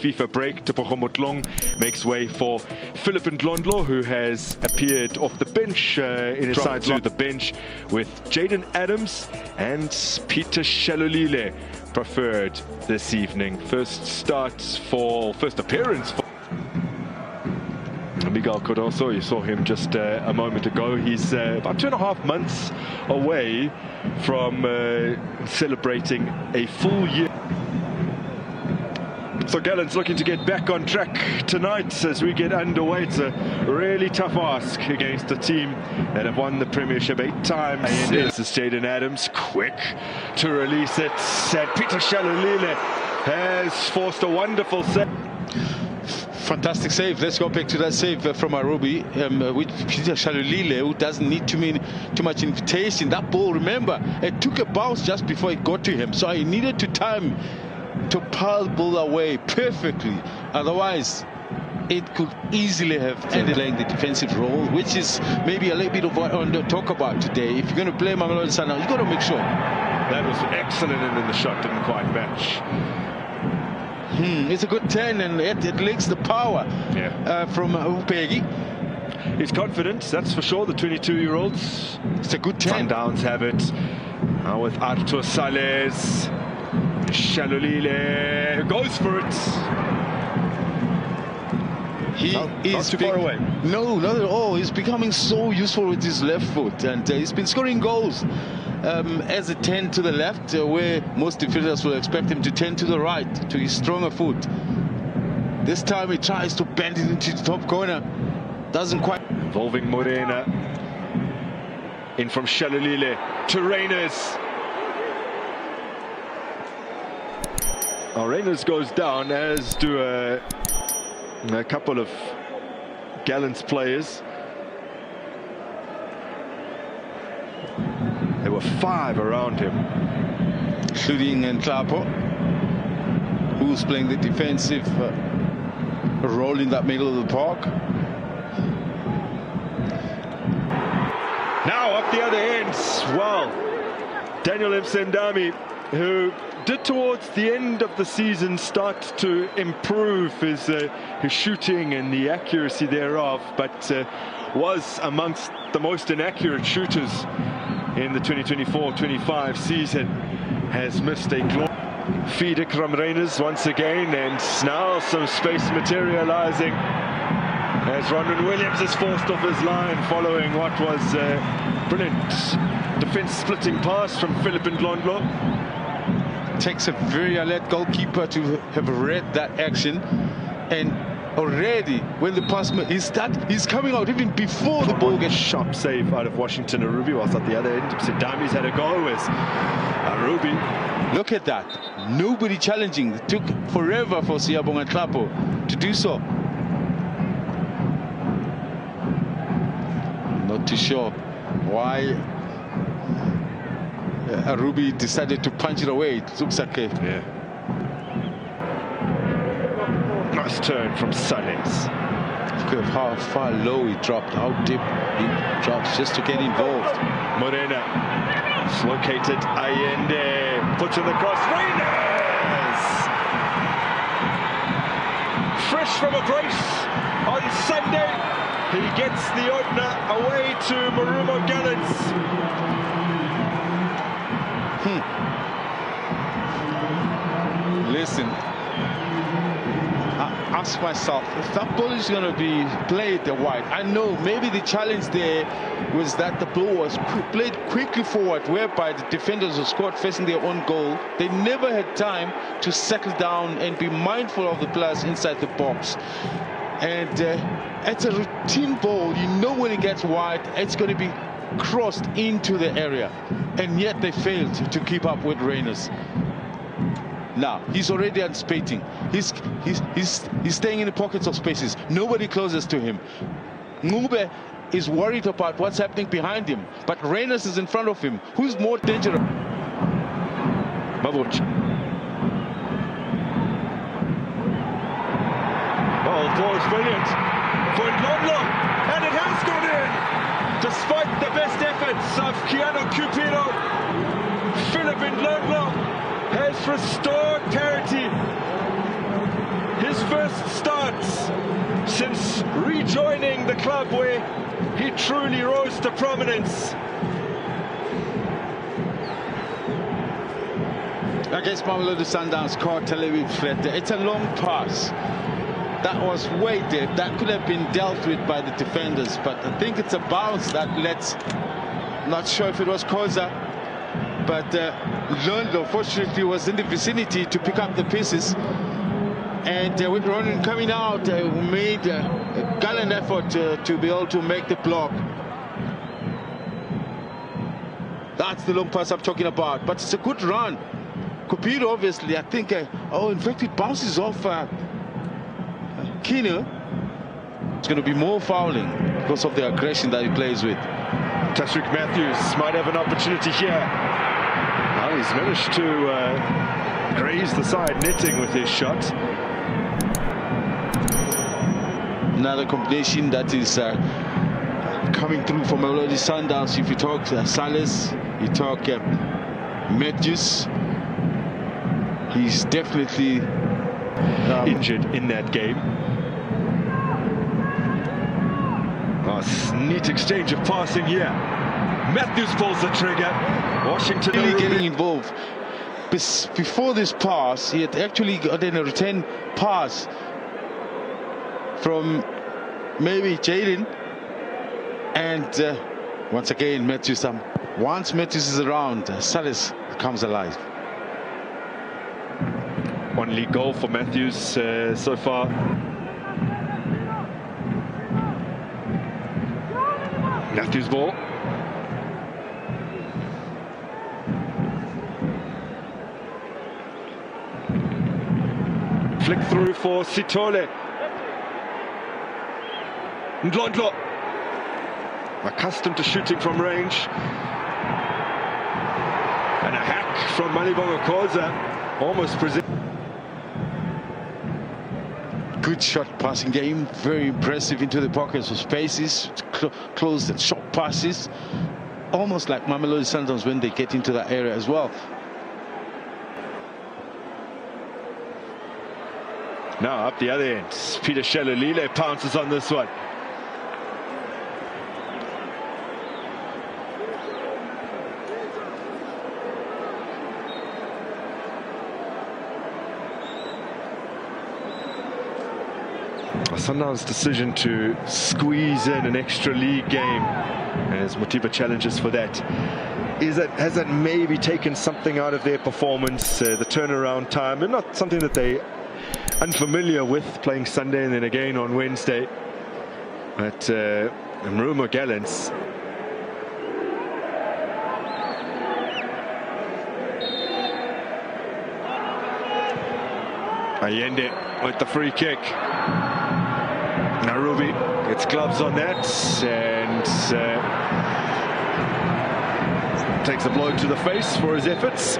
FIFA break. Tebogo Motlong makes way for Philip Ndlondlo, who has appeared off the bench in his side to the bench, with Jaden Adams and Peter Shalulile preferred this evening. First appearance for Miguel Cardoso. You saw him just a moment ago. He's about 2.5 months away from celebrating a full year. So Gallants looking to get back on track tonight as we get underway. It's a really tough ask against a team that have won the Premiership 8 times. And this is Jaden Adams, quick to release it. And Peter Shalulile has forced a wonderful save. Fantastic save. Let's go back to that save from Arubi with Peter Shalulile, who doesn't need too much invitation. That ball, remember, it took a bounce just before it got to him, so he needed to time to pile the ball away perfectly. Otherwise, it could easily have ended playing the defensive role, which is maybe a little bit of what I want to talk about today. If you're going to play MAMELODI SUNDOWNS, you've got to make sure. That was excellent, and then the shot didn't quite match. It's a good 10, and it lacks the power from Upegi. He's confident, that's for sure, the 22-year-olds. It's a good 10. Sundowns have it. Now with Artur Sales. Shalulile goes for it. He is too far away. No, not at all. He's becoming so useful with his left foot, and he's been scoring goals as a 10 to the left, where most defenders will expect him to 10 to the right, to his stronger foot. This time he tries to bend it into the top corner. Doesn't quite. Involving Morena. In from Shalulile to Reyners. Reyners goes down, as do a couple of Gallants players. There were 5 around him, including Nklapo, who's playing the defensive role in that middle of the park. Now up the other end, well, Daniel Msendami, who did towards the end of the season start to improve his shooting and the accuracy thereof, but was amongst the most inaccurate shooters in the 2024-25 season, has missed a glorious feed. Ikram Reyners once again, and now some space materializing as Ronwen Williams is forced off his line following what was a brilliant defense splitting pass from Philip Ndlondlo. Takes a very alert goalkeeper to have read that action, and already when the pass he's coming out even before the ball gets sharp save out of Washington. Arubi was at the other end. Sidami's had a go with Arubi. Look at that, nobody challenging. It took forever for Siyabonga Nklapo to do so. Not too sure why Arubi decided to punch it away. It looks like a nice turn from Sales. Look at how far low he dropped, how deep he drops just to get involved. Morena is located. Allende puts in the cross. Reyners, fresh from a brace on Sunday, he gets the opener away to MARUMO GALLANTS. Listen, I ask myself, if that ball is going to be played wide, I know maybe the challenge there was that the ball was played quickly forward, whereby the defenders were scored facing their own goal. They never had time to settle down and be mindful of the players inside the box. And it's a routine ball. You know when it gets wide, it's going to be crossed into the area, and yet they failed to keep up with Reyners. Now he's already anticipating. He's staying in the pockets of spaces. Nobody closes to him. Ngube is worried about what's happening behind him, but Reyners is in front of him. Who's more dangerous? Mavuch. Oh, the ball is brilliant for Ndlondlo, and it has gone in, despite the best efforts of Keanu Cupido. Philip Ndlondlo has restored parity. His first starts since rejoining the club where he truly rose to prominence. Against Mamelodi Sundowns, caught Tel Aviv flat there. It's a long pass. That was weighted. That could have been dealt with by the defenders, but I think it's a bounce that lets. Not sure if it was Koza, but Londo fortunately was in the vicinity to pick up the pieces. And with Ronan coming out, who made a gallant effort to be able to make the block. That's the long pass I'm talking about, but it's a good run. Cupido, obviously, I think, in fact, it bounces off Kino. It's going to be more fouling because of the aggression that he plays with. Tashreeq Matthews might have an opportunity here. Well, he's managed to graze the side netting with his shot. Another combination that is coming through from Mamelodi Sundowns. If you talk Salas, you talk Matthews, he's definitely injured in that game. Oh, neat exchange of passing here. Matthews pulls the trigger. Washington really getting involved. Before this pass, he had actually gotten a return pass from maybe Jaden, and once again Matthews. Once Matthews is around, Salas comes alive. One league goal for Matthews so far. Matthews ball. Flick through for Sitole. Ndlondlo, accustomed to shooting from range. And a hack from Malibongo Koza, almost present. Good shot passing game, very impressive into the pockets of spaces, closed and short passes, almost like Mamelodi Sundowns when they get into that area as well. Now up the other end, Peter Shalulile pounces on this one. Sundowns' decision to squeeze in an extra league game, as Motiba challenges for that, has that maybe taken something out of their performance, the turnaround time, and not something that they unfamiliar with, playing Sunday and then again on Wednesday. But MARUMO Gallants Allende with the free kick. Narubi gets gloves on that and takes a blow to the face for his efforts.